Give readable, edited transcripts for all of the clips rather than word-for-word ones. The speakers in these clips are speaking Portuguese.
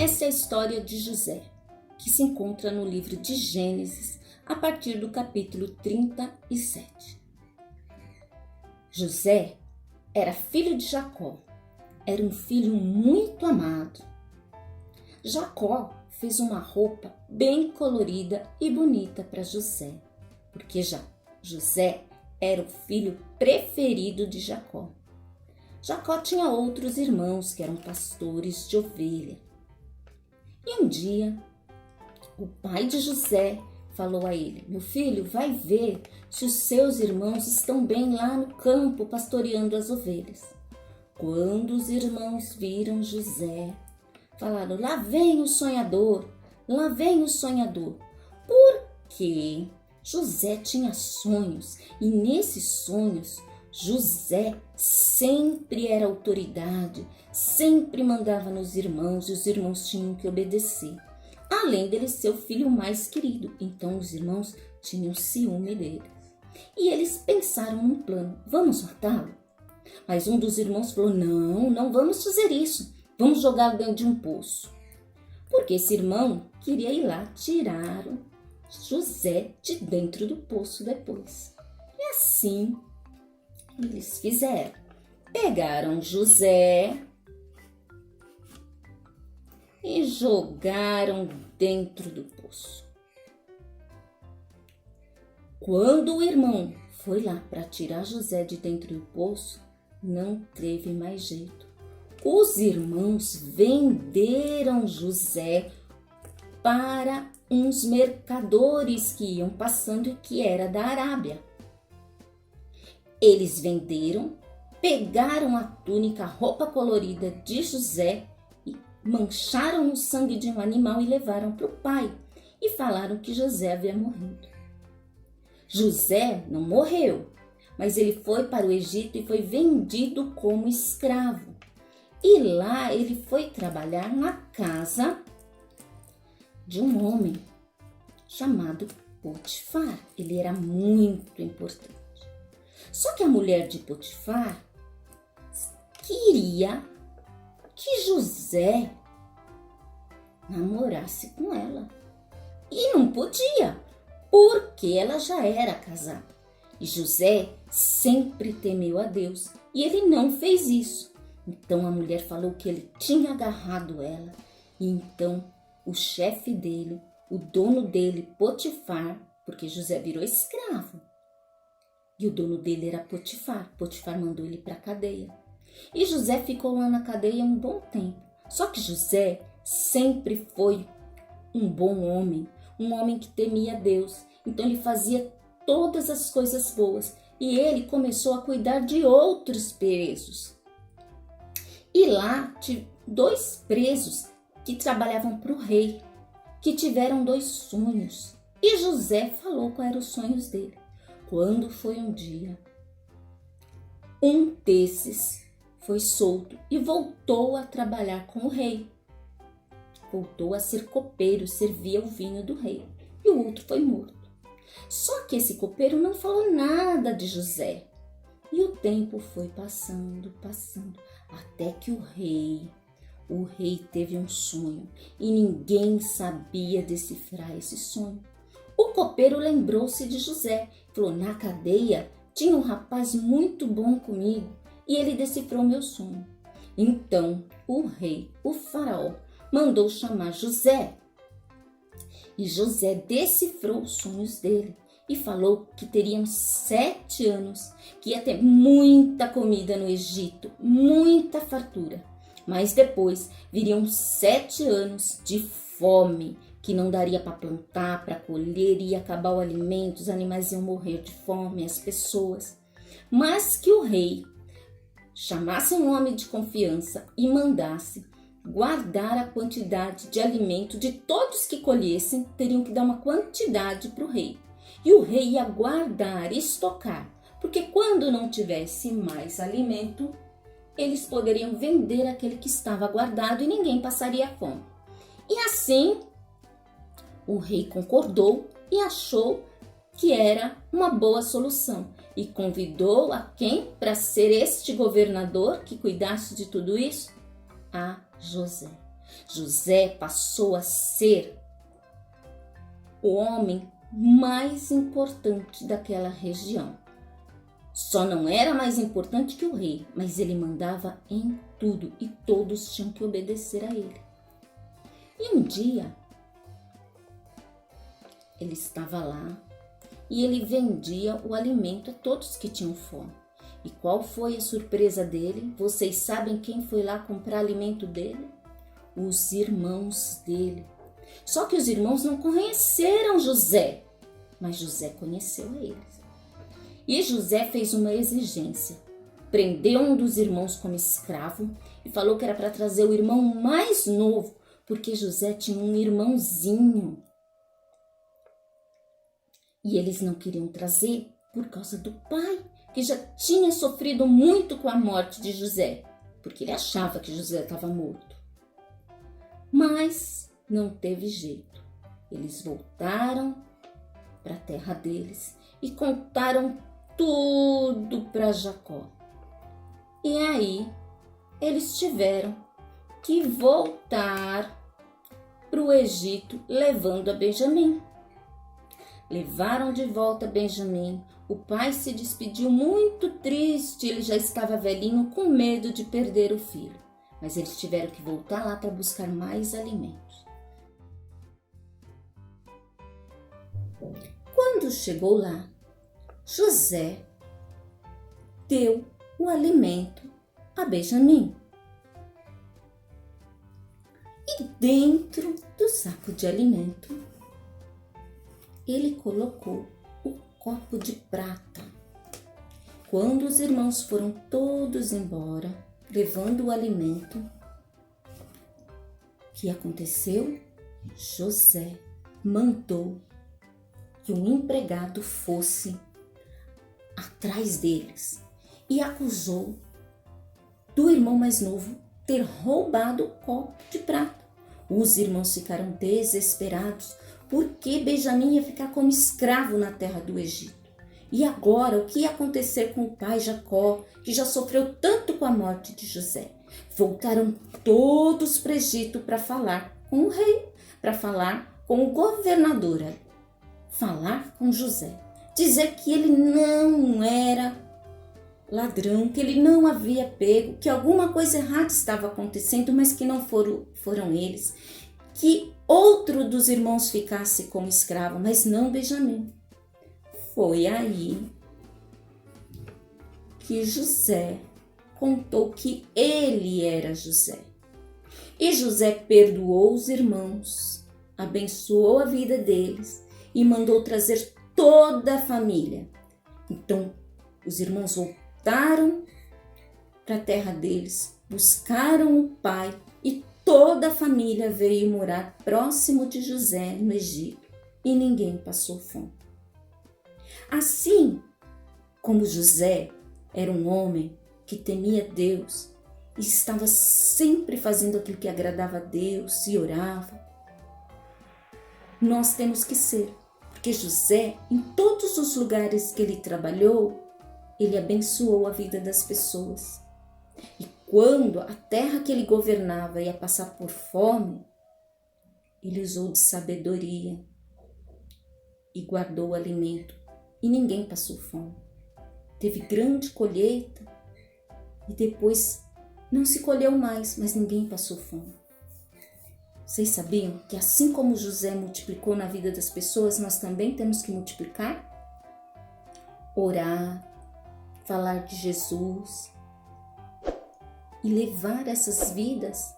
Essa é a história de José, que se encontra no livro de Gênesis, a partir do capítulo 37. José era filho de Jacó, era um filho muito amado. Jacó fez uma roupa bem colorida e bonita para José, porque José era o filho preferido de Jacó. Jacó tinha outros irmãos que eram pastores de ovelha. E um dia, o pai de José falou a ele: meu filho, vai ver se os seus irmãos estão bem lá no campo pastoreando as ovelhas. Quando os irmãos viram José, falaram: lá vem o sonhador, lá vem o sonhador. Porque José tinha sonhos e nesses sonhos José sempre era autoridade, sempre mandava nos irmãos e os irmãos tinham que obedecer. Além dele ser o filho mais querido, então os irmãos tinham ciúme dele. E eles pensaram num plano: vamos matá-lo? Mas um dos irmãos falou: não vamos fazer isso, vamos jogá-lo dentro de um poço. Porque esse irmão queria ir lá tirar José de dentro do poço depois. E assim eles fizeram. Pegaram José e jogaram dentro do poço. Quando o irmão foi lá para tirar José de dentro do poço, não teve mais jeito. Os irmãos venderam José para uns mercadores que iam passando e que era da Arábia. Eles venderam, pegaram a túnica, a roupa colorida de José e mancharam o sangue de um animal e levaram para o pai e falaram que José havia morrido. José não morreu, mas ele foi para o Egito e foi vendido como escravo. E lá ele foi trabalhar na casa de um homem chamado Potifar. Ele era muito importante. Só que a mulher de Potifar queria que José namorasse com ela. E não podia, porque ela já era casada. E José sempre temeu a Deus e ele não fez isso. Então a mulher falou que ele tinha agarrado ela. E então o chefe dele, o dono dele, Potifar, porque José virou escravo. E o dono dele era Potifar. Potifar mandou ele para a cadeia. E José ficou lá na cadeia um bom tempo. Só que José sempre foi um bom homem, um homem que temia Deus. Então ele fazia todas as coisas boas. E ele começou a cuidar de outros presos. E lá tinha 2 presos que trabalhavam para o rei, que tiveram 2 sonhos. E José falou quais eram os sonhos dele. Quando foi um dia, um desses foi solto e voltou a trabalhar com o rei. Voltou a ser copeiro, servia o vinho do rei. E o outro foi morto. Só que esse copeiro não falou nada de José. E o tempo foi passando, até que o rei teve um sonho e ninguém sabia decifrar esse sonho. O copeiro lembrou-se de José, falou: na cadeia tinha um rapaz muito bom comigo e ele decifrou meu sonho. Então o rei, o faraó, mandou chamar José. E José decifrou os sonhos dele e falou que teriam 7 anos, que ia ter muita comida no Egito, muita fartura. Mas depois viriam 7 anos de fome, que não daria para plantar, para colher, ia acabar o alimento, os animais iam morrer de fome, as pessoas. Mas que o rei chamasse um homem de confiança e mandasse guardar a quantidade de alimento de todos que colhessem, teriam que dar uma quantidade para o rei. E o rei ia guardar, estocar, porque quando não tivesse mais alimento, eles poderiam vender aquele que estava guardado e ninguém passaria fome. E assim, o rei concordou e achou que era uma boa solução. E convidou a quem para ser este governador que cuidasse de tudo isso? A José. José passou a ser o homem mais importante daquela região. Só não era mais importante que o rei, mas ele mandava em tudo e todos tinham que obedecer a ele. E um dia, ele estava lá e ele vendia o alimento a todos que tinham fome. E qual foi a surpresa dele? Vocês sabem quem foi lá comprar alimento dele? Os irmãos dele. Só que os irmãos não conheceram José, mas José conheceu a eles. E José fez uma exigência. Prendeu um dos irmãos como escravo e falou que era para trazer o irmão mais novo, porque José tinha um irmãozinho. E eles não queriam trazer por causa do pai, que já tinha sofrido muito com a morte de José, porque ele achava que José estava morto. Mas não teve jeito. Eles voltaram para a terra deles e contaram tudo para Jacó. E aí eles tiveram que voltar para o Egito levando a Benjamim. Levaram de volta Benjamim. O pai se despediu muito triste, ele já estava velhinho com medo de perder o filho. Mas eles tiveram que voltar lá para buscar mais alimentos. Quando chegou lá, José deu o alimento a Benjamim. E dentro do saco de alimento, ele colocou o copo de prata. Quando os irmãos foram todos embora, levando o alimento, o que aconteceu? José mandou que um empregado fosse atrás deles e acusou do irmão mais novo ter roubado o copo de prata. Os irmãos ficaram desesperados porque Benjamim ia ficar como escravo na terra do Egito. E agora, o que ia acontecer com o pai Jacó, que já sofreu tanto com a morte de José? Voltaram todos para o Egito para falar com o rei, para falar com o governador, falar com José, dizer que ele não era ladrão, que ele não havia pego, que alguma coisa errada estava acontecendo, mas que não foram eles, que outro dos irmãos ficasse como escravo, mas não Benjamim. Foi aí que José contou que ele era José. E José perdoou os irmãos, abençoou a vida deles e mandou trazer toda a família. Então, os irmãos voltaram para a terra deles, buscaram o pai e toda a família veio morar próximo de José no Egito e ninguém passou fome. Assim como José era um homem que temia Deus e estava sempre fazendo aquilo que agradava a Deus e orava, nós temos que ser, porque José, em todos os lugares que ele trabalhou, ele abençoou a vida das pessoas. E quando a terra que ele governava ia passar por fome, ele usou de sabedoria e guardou o alimento. E ninguém passou fome. Teve grande colheita e depois não se colheu mais, mas ninguém passou fome. Vocês sabiam que assim como José multiplicou na vida das pessoas, nós também temos que multiplicar? Orar, falar de Jesus e levar essas vidas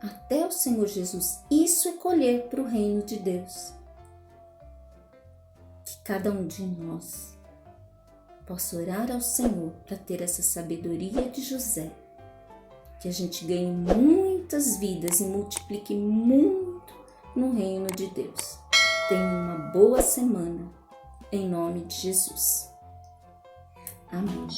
até o Senhor Jesus. Isso é colher para o reino de Deus. Que cada um de nós possa orar ao Senhor para ter essa sabedoria de José, que a gente ganhe muitas vidas e multiplique muito no reino de Deus. Tenha uma boa semana, em nome de Jesus. Amém.